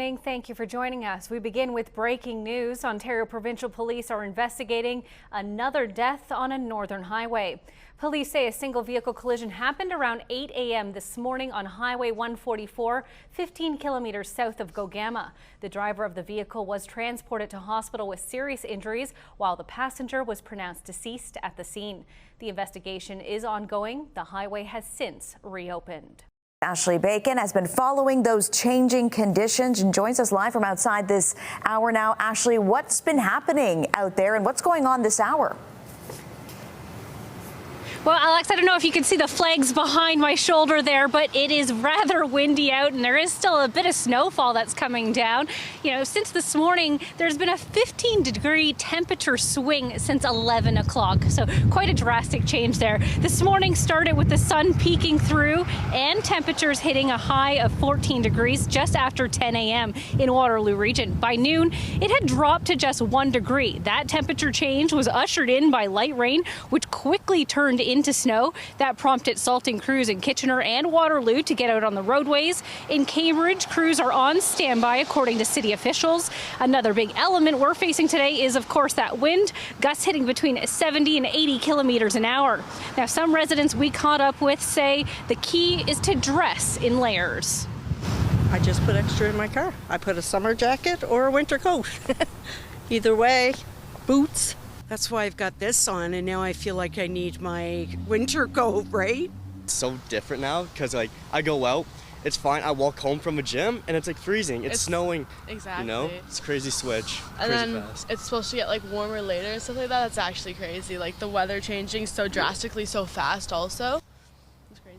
Thank you for joining us. We begin with breaking news. Ontario Provincial Police are investigating another death on a northern highway. Police say a single vehicle collision happened around 8 a.m. this morning on Highway 144, 15 kilometers south of Gogama. The driver of the vehicle was transported to hospital with serious injuries, while the passenger was pronounced deceased at the scene. The investigation is ongoing. The highway has since reopened. Ashley Bacon has been following those changing conditions and joins us live from outside this hour now. Ashley, what's been happening out there and what's going on this hour? Well, Alex, I don't know if you can see the flags behind my shoulder there, but it is rather windy out and there is still a bit of snowfall that's coming down. You know, since this morning, there's been a 15-degree temperature swing since 11 o'clock. So quite a drastic change there. This morning started with the sun peeking through and temperatures hitting a high of 14 degrees just after 10 a.m. in Waterloo region. By noon, it had dropped to just 1 degree. That temperature change was ushered in by light rain, which quickly turned into snow. That prompted salting crews in Kitchener and Waterloo to get out on the roadways. In Cambridge, crews are on standby according to city officials. Another big element we're facing today is, of course, that wind, gusts hitting between 70 and 80 kilometers an hour. Now, some residents we caught up with say the key is to dress in layers. I just put extra in my car. I put a summer jacket or a winter coat. Either way, boots. That's why I've got this on, and now I feel like I need my winter coat, right? It's so different now because like I go out, it's fine. I walk home from a gym and it's like freezing. It's snowing. Exactly. You know, it's a crazy switch. And crazy then fast. it's supposed to get like warmer later and stuff like that. That's actually crazy. Like the weather changing so drastically, so fast. Also, it's crazy.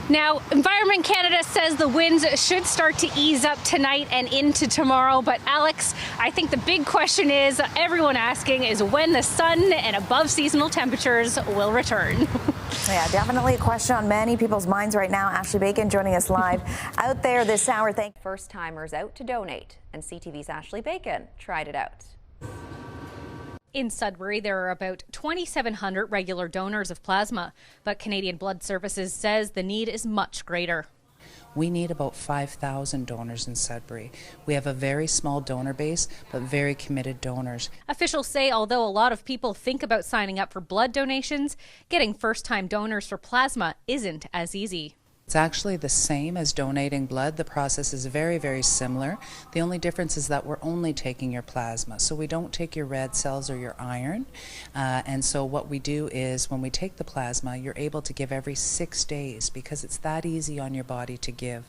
Now, Environment Canada says the winds should start to ease up tonight and into tomorrow. But Alex, I think the big question is, everyone asking, is when the sun and above seasonal temperatures will return. Yeah, definitely a question on many people's minds right now. Ashley Bacon joining us live out there this hour. Thank you. First timers out to donate, and CTV's Ashley Bacon tried it out. In Sudbury, there are about 2,700 regular donors of plasma, but Canadian Blood Services says the need is much greater. We need about 5,000 donors in Sudbury. We have a very small donor base, but very committed donors. Officials say although a lot of people think about signing up for blood donations, getting first-time donors for plasma isn't as easy. It's actually the same as donating blood. The process is very, very similar. The only difference is that we're only taking your plasma. So we don't take your red cells or your iron. And so what we do is when we take the plasma, you're able to give every 6 days because it's that easy on your body to give.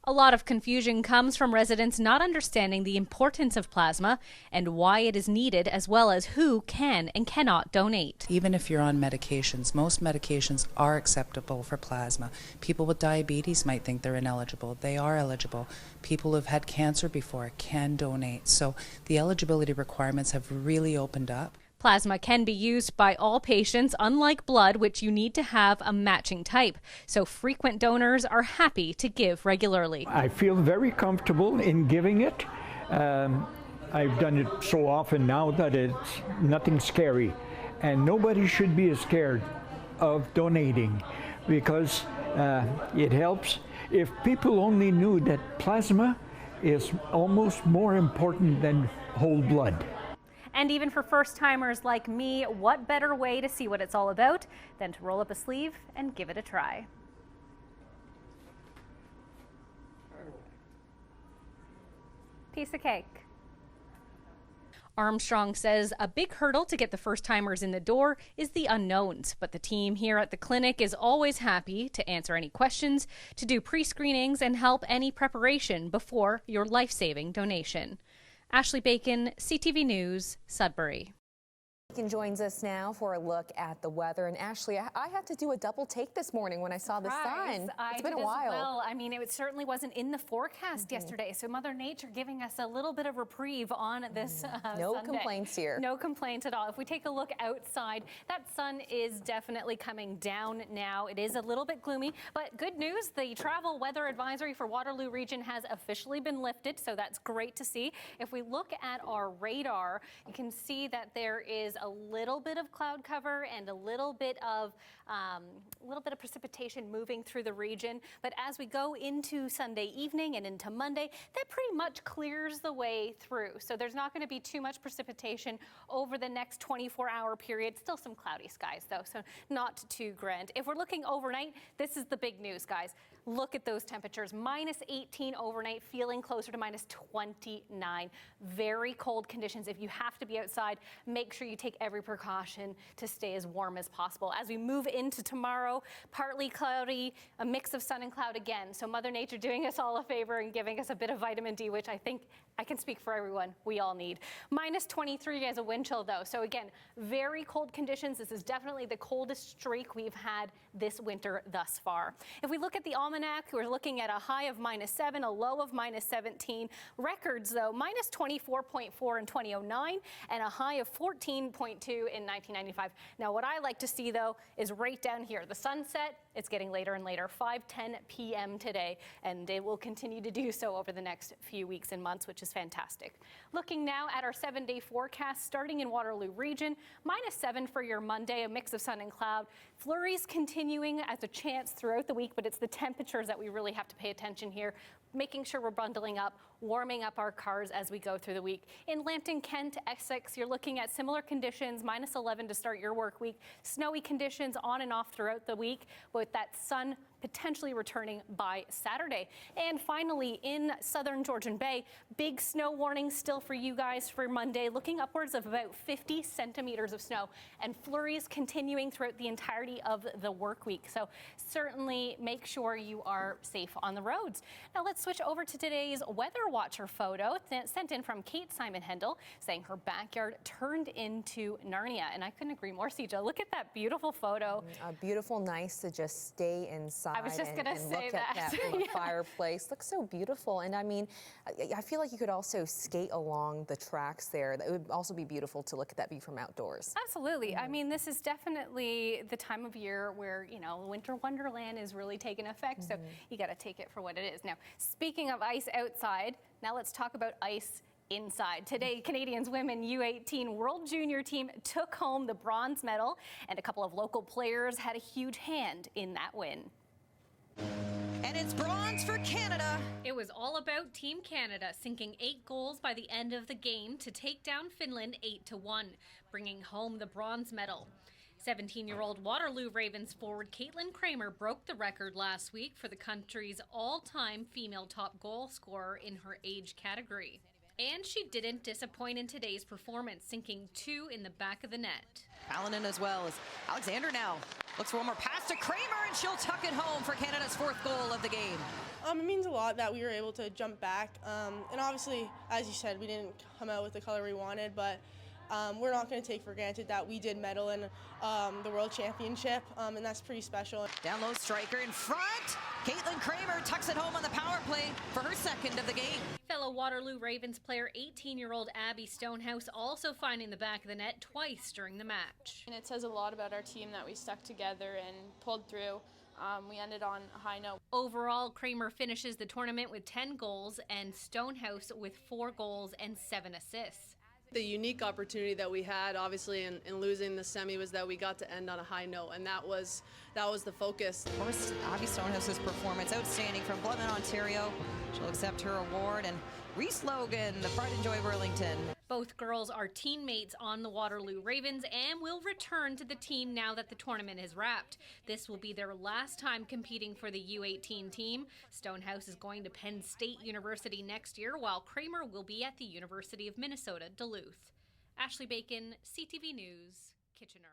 A lot of confusion comes from residents not understanding the importance of plasma and why it is needed, as well as who can and cannot donate. Even if you're on medications, most medications are acceptable for plasma. People with diabetes might think they're ineligible. They are eligible. People who've had cancer before can donate. So the eligibility requirements have really opened up. Plasma can be used by all patients, unlike blood, which you need to have a matching type. So frequent donors are happy to give regularly. I feel very comfortable in giving it. I've done it so often now that it's nothing scary. And nobody should be scared of donating because it helps. If people only knew that plasma is almost more important than whole blood. And even for first-timers like me, what better way to see what it's all about than to roll up a sleeve and give it a try. Piece of cake. Armstrong says a big hurdle to get the first-timers in the door is the unknowns, but the team here at the clinic is always happy to answer any questions, to do pre-screenings and help any preparation before your life-saving donation. Ashley Bacon, CTV News, Sudbury. Bacon joins us now for a look at the weather. And Ashley, I had to do a double take this morning when I saw the sun. It's been a while. Well, I mean, it certainly wasn't in the forecast yesterday. So Mother Nature giving us a little bit of reprieve on this No Sunday. complaints here. No complaints at all. If we take a look outside, that sun is definitely coming down now. It is a little bit gloomy, but good news, the travel weather advisory for Waterloo region has officially been lifted. So that's great to see. If we look at our radar, you can see that there is a little bit of cloud cover and a little bit of precipitation moving through the region. But as we go into Sunday evening and into Monday, that pretty much clears the way through. So there's not going to be too much precipitation over the next 24-hour period. Still some cloudy skies, though, so not too grand. If we're looking overnight, this is the big news, guys. Look at those temperatures. -18 overnight, feeling closer to -29. Very cold conditions. If you have to be outside, make sure you take every precaution to stay as warm as possible. As we move into tomorrow, partly cloudy, a mix of sun and cloud again. So Mother Nature doing us all a favor and giving us a bit of vitamin D, which I think I can speak for everyone. We all need. -23 as a wind chill, though. So again, very cold conditions. This is definitely the coldest streak we've had this winter thus far. If we look at the almanac, we're looking at a high of -7, a low of -17. Records, though, -24.4 in 2009 and a high of 14.2 in 1995. Now, what I like to see, though, is right down here. The sunset, it's getting later and later, 5:10 p.m. today, and it will continue to do so over the next few weeks and months, which is fantastic. Looking now at our 7-day forecast, starting in Waterloo region, -7 for your Monday, a mix of sun and cloud. Flurries continuing as a chance throughout the week, but it's the temperatures that we really have to pay attention here, making sure we're bundling up, warming up our cars as we go through the week. In Lambton, Kent, Essex, you're looking at similar conditions, -11 to start your work week. Snowy conditions on and off throughout the week, with that sun potentially returning by Saturday. And finally, in southern Georgian Bay, big snow warning still for you guys for Monday, looking upwards of about 50 centimeters of snow, and flurries continuing throughout the entirety of the work week. So certainly make sure you are safe on the roads. Now let's switch over to today's Weather Watcher photo sent in from Kate Simon Hendel, saying her backyard turned into Narnia. And I couldn't agree more, CJ. Look at that beautiful photo. Beautiful, nice to just stay inside. I was just going to say look at that from a fireplace. Looks so beautiful. And I mean, I feel like you could also skate along the tracks there. That would also be beautiful to look at that view from outdoors. Absolutely. I mean, this is definitely the time of year where, you know, winter wonderland is really taking effect. So you got to take it for what it is. Now, speaking of ice outside, now let's talk about ice inside. Today, Canadians women U18 World Junior team took home the bronze medal, and a couple of local players had a huge hand in that win. And it's bronze for Canada. It was all about Team Canada sinking 8 goals by the end of the game to take down Finland 8-1, bringing home the bronze medal. 17-year-old Waterloo Ravens forward Caitlin Kramer broke the record last week for the country's all-time female top goal scorer in her age category. And she didn't disappoint in today's performance, sinking 2 in the back of the net. Paladin as well as Alexander now looks for one more pass to Kramer, and she'll tuck it home for Canada's 4th goal of the game. It means a lot that we were able to jump back. And obviously, as you said, we didn't come out with the color we wanted, but we're not going to take for granted that we did medal in the World Championship, and that's pretty special. Down low, striker in front. Caitlin Kramer tucks it home on the power play for her 2nd of the game. Fellow Waterloo Ravens player 18-year-old Abby Stonehouse also finding the back of the net twice during the match. And it says a lot about our team that we stuck together and pulled through. We ended on a high note. Overall, Kramer finishes the tournament with 10 goals and Stonehouse with 4 goals and 7 assists. The unique opportunity that we had, obviously, in losing the semi was that we got to end on a high note, and that was the focus. Of course, Abby Stonehouse's performance outstanding from Bloodman, Ontario. She'll accept her award. And Reese Logan, the Pride and Joy Burlington. Both girls are teammates on the Waterloo Ravens and will return to the team now that the tournament is wrapped. This will be their last time competing for the U18 team. Stonehouse is going to Penn State University next year, while Kramer will be at the University of Minnesota, Duluth. Ashley Bacon, CTV News, Kitchener.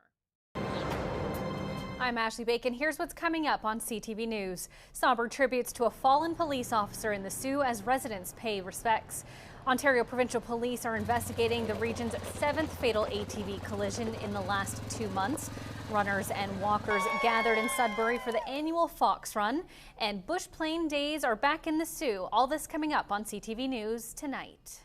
I'm Ashley Bacon. Here's what's coming up on CTV News. Somber tributes to a fallen police officer in the Sioux as residents pay respects. Ontario Provincial Police are investigating the region's 7th fatal ATV collision in the last 2 months. Runners and walkers gathered in Sudbury for the annual Fox Run, and Bush Plain Days are back in the Sioux. All this coming up on CTV News tonight.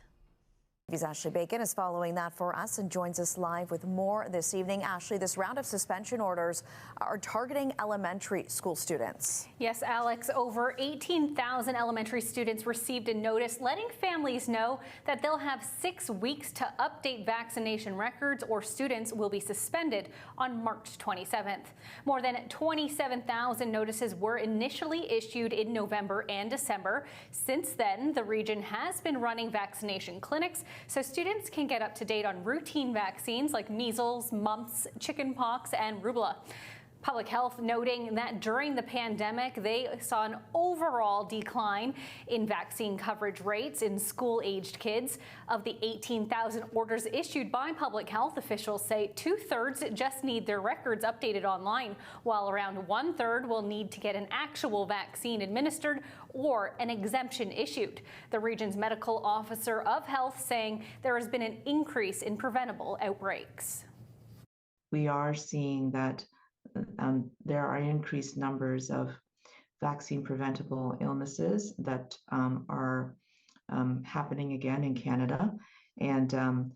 Ashley Bacon is following that for us and joins us live with more this evening. Ashley, this round of suspension orders are targeting elementary school students. Yes, Alex, over 18,000 elementary students received a notice letting families know that they'll have 6 weeks to update vaccination records or students will be suspended on March 27th. More than 27,000 notices were initially issued in November and December. Since then, the region has been running vaccination clinics so students can get up to date on routine vaccines like measles, mumps, chickenpox, and rubella. Public Health noting that during the pandemic, they saw an overall decline in vaccine coverage rates in school-aged kids. Of the 18,000 orders issued by Public Health, officials say 2/3 just need their records updated online, while around 1/3 will need to get an actual vaccine administered or an exemption issued. The region's medical officer of health saying there has been an increase in preventable outbreaks. We are seeing that there are increased numbers of vaccine preventable illnesses that are happening again in Canada, and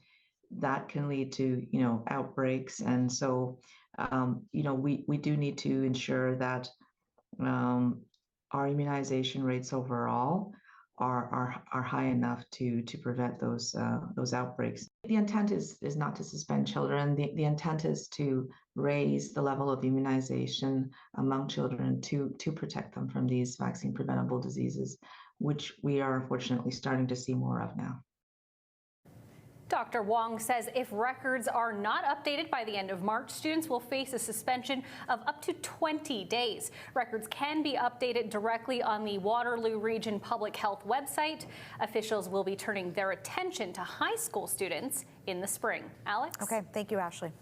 that can lead to outbreaks. And so we do need to ensure that our immunization rates overall are high enough to prevent those outbreaks. The intent is not to suspend children. The intent is to raise the level of immunization among children to protect them from these vaccine preventable diseases, which we are unfortunately starting to see more of now. Dr. Wong says if records are not updated by the end of March, students will face a suspension of up to 20 days. Records can be updated directly on the Waterloo Region Public Health website. Officials will be turning their attention to high school students in the spring. Alex? Okay, thank you, Ashley.